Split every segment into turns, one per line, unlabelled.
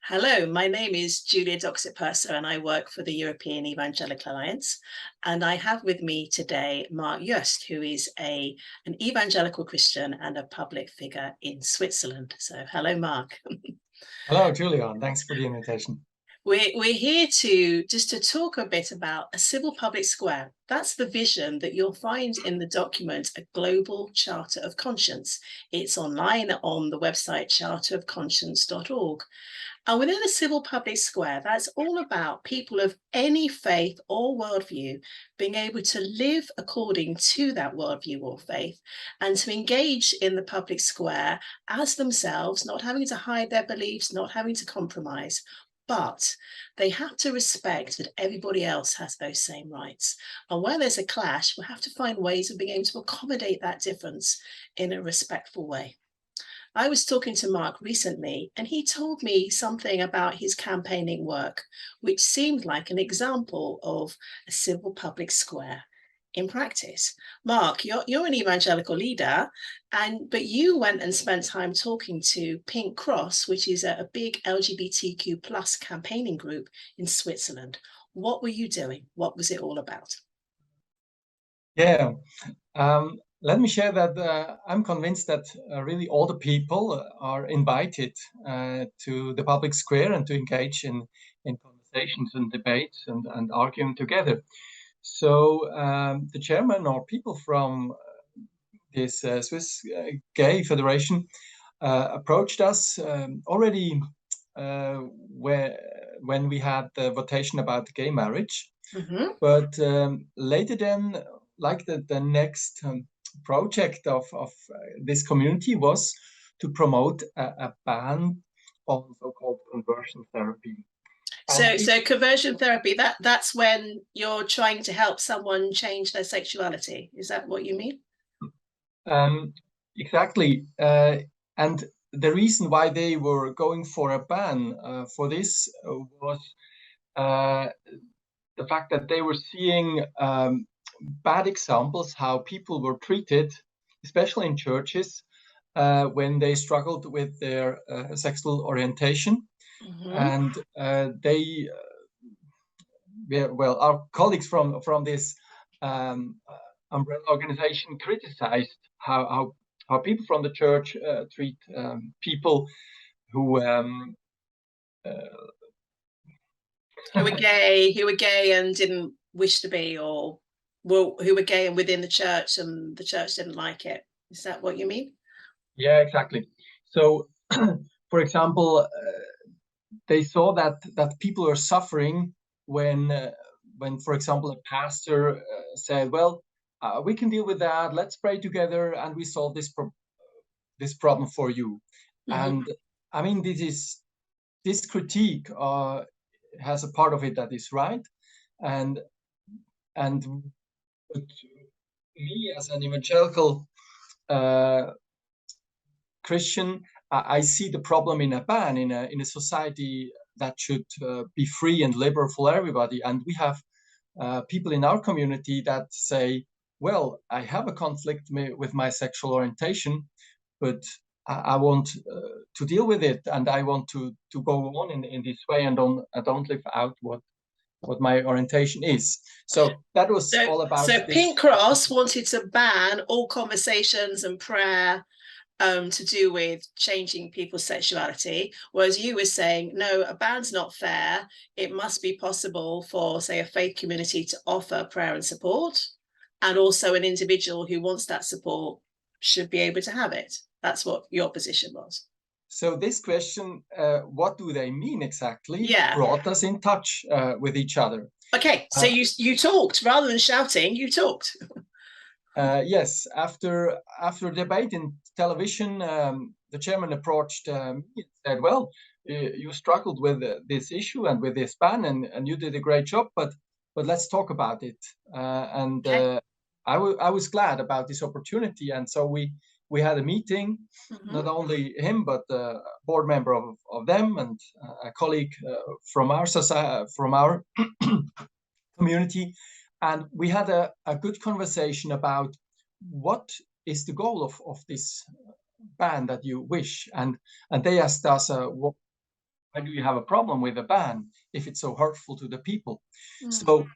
Hello, my name is Julia Doxat-Purser and I work for the European Evangelical Alliance. And I have with me today Marc Jost, who is an evangelical Christian and a public figure in Switzerland. So hello, Marc.
Hello, Julia. Thanks for the invitation.
We're here to talk a bit about a civil public square. That's the vision that you'll find in the document, A Global Charter of Conscience. It's online on the website charterofconscience.org. And within a civil public square, that's all about people of any faith or worldview being able to live according to that worldview or faith and to engage in the public square as themselves, not having to hide their beliefs, not having to compromise. But they have to respect that everybody else has those same rights. And where there's a clash, we'll have to find ways of being able to accommodate that difference in a respectful way. I was talking to Marc recently, and he told me something about his campaigning work, which seemed like an example of a civil public square in practice. Marc, you're an evangelical leader, but you went and spent time talking to Pink Cross, which is a big LGBTQ plus campaigning group in Switzerland. What were you doing? What was it all about?
Yeah, let me share that I'm convinced that really all the people are invited to the public square and to engage in conversations and debates and arguing together. So the chairman or people from this Swiss Gay Federation approached us already when we had the votation about gay marriage. Mm-hmm. But later then, like the next project of this community was to promote a ban on so-called conversion therapy.
So conversion therapy, that's when you're trying to help someone change their sexuality. Is that what you mean?
Exactly. And the reason why they were going for a ban for this was the fact that they were seeing bad examples how people were treated, especially in churches, when they struggled with their sexual orientation. Mm-hmm. And our colleagues from this umbrella organization criticized how people from the church treat people who
were gay and didn't wish to be, or who were gay and within the church and the church didn't like it. Is that what you mean?
Yeah, exactly. So, for example, they saw that people are suffering when, for example, a pastor said, "Well, we can deal with that. Let's pray together, and we solve this problem for you." Mm-hmm. And I mean, this critique has a part of it that is right, and me as an evangelical Christian, I see the problem in a ban in a society that should be free and liberal for everybody. And we have people in our community that say, "Well, I have a conflict with my sexual orientation, but I want to deal with it, and I want to go on in this way, and I don't live out what my orientation is." So that was all about.
So Pink Cross wanted to ban all conversations and prayer to do with changing people's sexuality, whereas you were saying, no, a ban's not fair. It must be possible for, say, a faith community to offer prayer and support, and also an individual who wants that support should be able to have it. That's what your position was.
So this question, what do they mean exactly,
brought
us in touch with each other.
Okay, so you talked, rather than shouting, you talked.
Yes, after debate in television, the chairman approached me and said, "Well, you struggled with this issue and with this ban, and you did a great job, but let's talk about it." I was glad about this opportunity, and so we we had a meeting, not only him, but a board member of them and a colleague from our society, from our community. And we had a good conversation about what is the goal of this ban that you wish. And they asked us, why do you have a problem with a ban if it's so hurtful to the people? So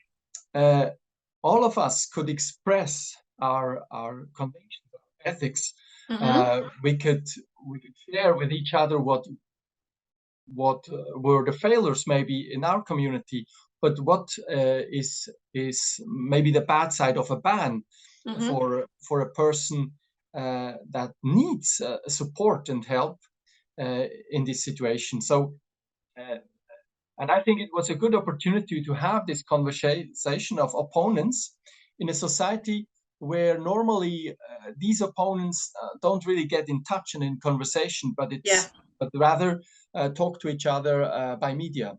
all of us could express our convictions of ethics. We could share with each other what were the failures maybe in our community, but what is maybe the bad side of a ban for a person that needs support and help in this situation. So and I think it was a good opportunity to have this conversation of opponents in a society where normally these opponents don't really get in touch and in conversation, but rather talk to each other by media.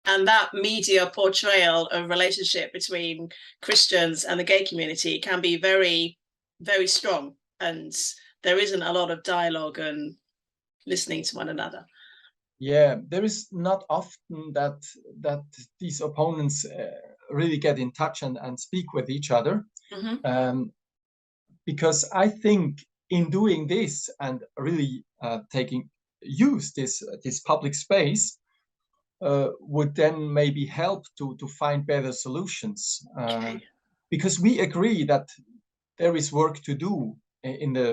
And that media portrayal of relationship between Christians and the gay community can be very, very strong. And there isn't a lot of dialogue and listening to one another.
Yeah, there is not often that these opponents really get in touch and speak with each other. Because I think in doing this and really use this public space would then maybe help to find better solutions. Because we agree that there is work to do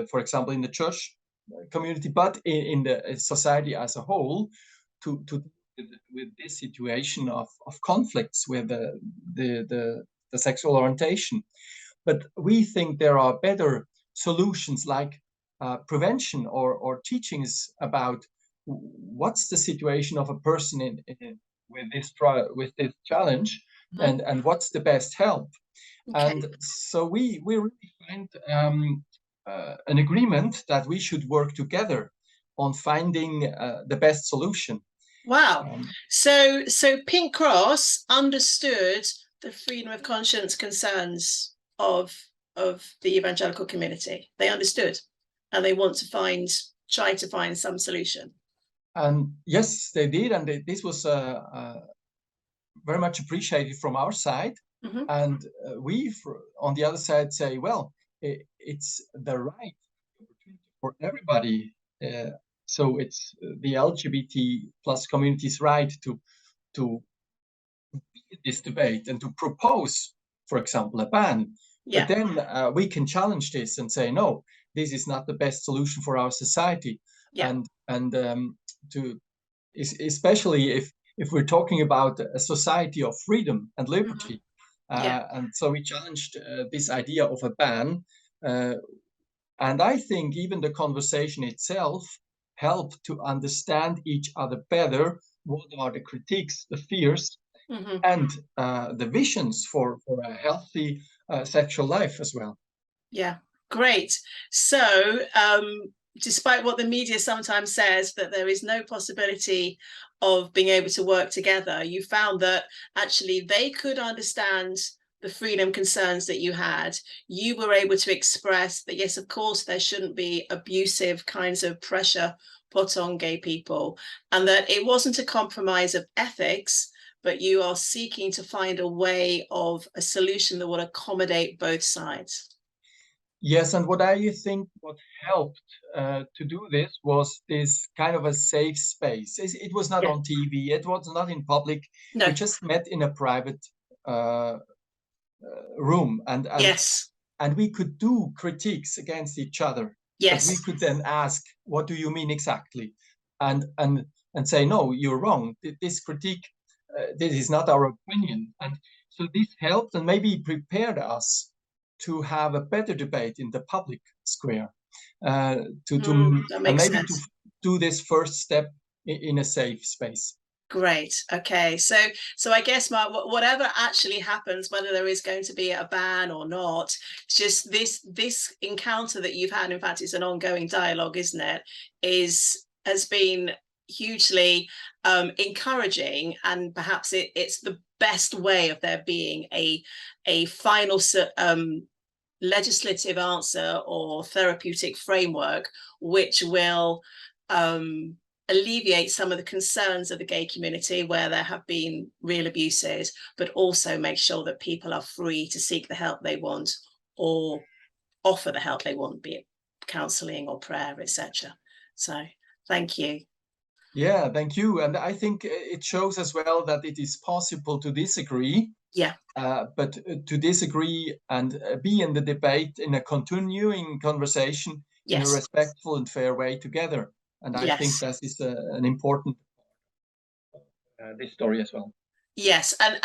for example, in the church community, but in the society as a whole, with this situation of conflicts with the sexual orientation. But we think there are better solutions like prevention or teachings about what's the situation of a person with this challenge, and what's the best help. And so we really find an agreement that we should work together on finding the best solution.
Wow. So Pink Cross understood the freedom of conscience concerns of the evangelical community. They understood, and they want to try to find some solution. And
yes, they did, and this was very much appreciated from our side. And we, on the other side, say, well, it's the right for everybody. So it's the LGBT plus community's right to lead this debate and to propose, for example, a ban. But then we can challenge this and say, no, this is not the best solution for our society. And especially if we're talking about a society of freedom and liberty. And so we challenged this idea of a ban. And I think even the conversation itself helped to understand each other better. What are the critiques, the fears, and the visions for a healthy sexual life as well? Yeah, great. So despite what the media sometimes says, that there is no possibility of being able to work together, you found that actually they could understand the freedom concerns that you had. You were able to express that, yes, of course, there shouldn't be abusive kinds of pressure put on gay people, and that it wasn't a compromise of ethics, but you are seeking to find a way of a solution that will accommodate both sides. Yes, and what I think what helped to do this was this kind of a safe space. It was not on TV, it was not in public. No. We just met in a private room, and we could do critiques against each other. Yes. But we could then ask, what do you mean exactly? And say, no, you're wrong. This critique, this is not our opinion. And so this helped and maybe prepared us to have a better debate in the public square, and maybe to do this first step in a safe space. Great. Okay. So I guess, Mark, whatever actually happens, whether there is going to be a ban or not, it's just this encounter that you've had, in fact, it's an ongoing dialogue, isn't it, has been hugely encouraging, and perhaps it's the best way of there being a final
legislative answer or therapeutic framework which will alleviate some of the concerns of the gay community where there have been real abuses, but also make sure that people are free to seek the help they want or offer the help they want, be it counselling or prayer, etc. So thank you.
Yeah, thank you. And I think it shows as well that it is possible to disagree.
Yeah.
But to disagree and be in the debate in a continuing conversation in a respectful and fair way together. And I think that is an important this story as well.
Yes, and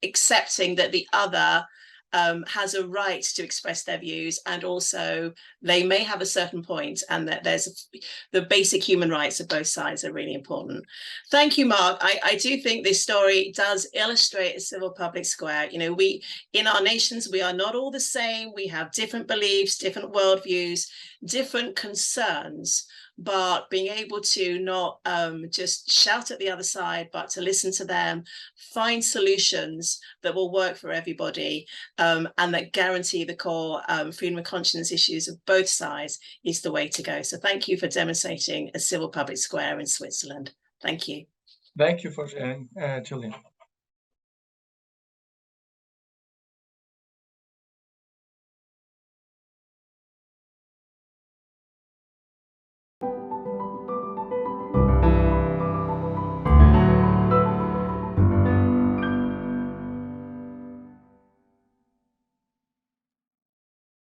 accepting that the other has a right to express their views, and also they may have a certain point, and that the basic human rights of both sides are really important. Thank you, Marc. I do think this story does illustrate a civil public square. You know, we in our nations, we are not all the same. We have different beliefs, different worldviews, different concerns. But being able to not just shout at the other side, but to listen to them, find solutions that will work for everybody, and that guarantee the core freedom of conscience issues of both sides is the way to go. So thank you for demonstrating a civil public square in Switzerland. Thank you.
Thank you for sharing, Julian.